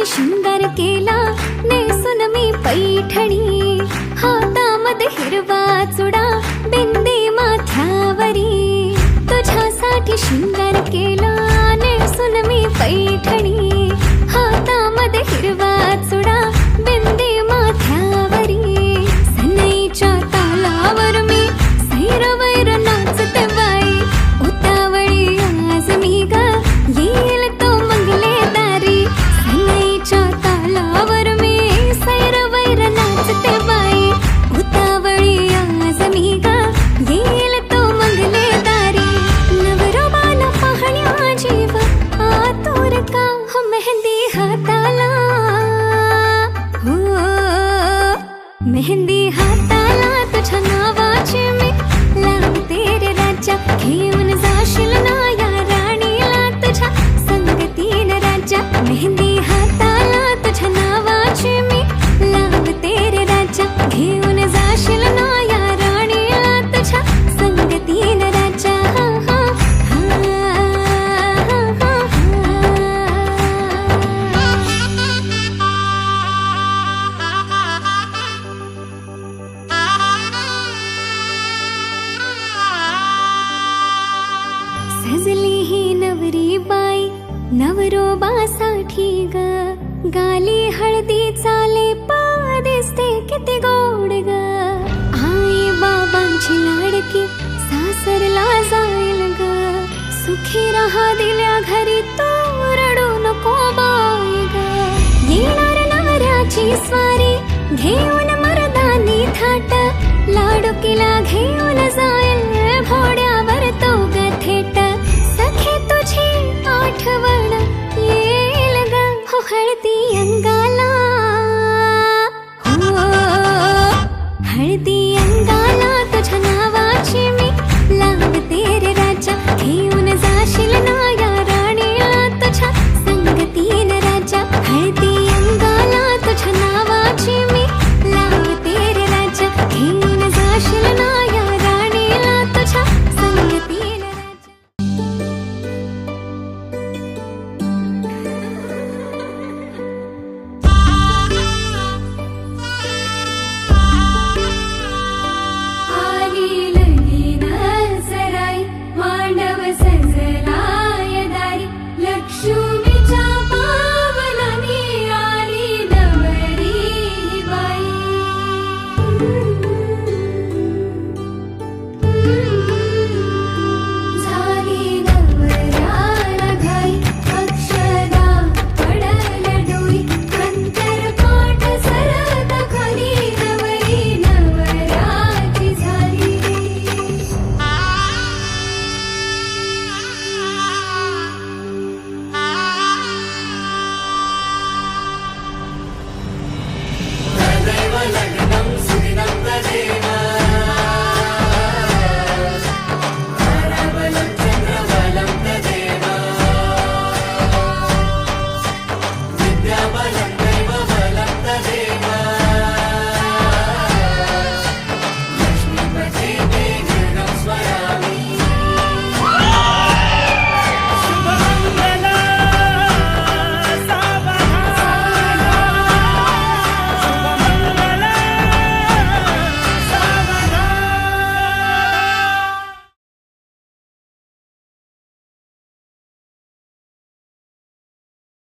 तुझ्यासाठी शृंगार केला नेसून मी पैठणी, हातामध्ये हिरवा चुडा बिंदी माथ्यावरी. तुझ्यासाठी शृंगार केला नेसून मी पैठणी, हातामध्ये हिरवा चुडा बिंदी माथ्यावरी. सनईच्या तालावर मी सैरवैर नाचते बाई, उतावळी आज मी ग येईल तो मंगले दारी. सनईच्या तालावर मी सैरवैर नाचते बाई, उतावळी आज मी ग येईल तो मंगले दारी. नवरोबाला पाहण्या जीव आतुर का, हो मेहंदी हाताला, हो मेहंदी हाताला तुझ्या नावाची मी लावते रे राजा. घेऊन जाशील ना या राणीला तुझ्या संगतीन राजा. मेहंदी हाताला तुझ्या नावाची मी लावते रे राजा. घेऊन जाशील ना या राणीला तुझ्या संगतीन राजा. हा हा सजली ही नवरी बाई नवरोबासाठी ग, गाली हळदी चाले दिसते किती गोड ग. आई बाबांची लाडकी सासरला जाईल ग, सुखी राहा दिल्या घरी तू रडू नको बाई ग. येणार नवऱ्याची स्वारी घेऊन मर्दानी थाट, लाडुकीला घेऊन जाईल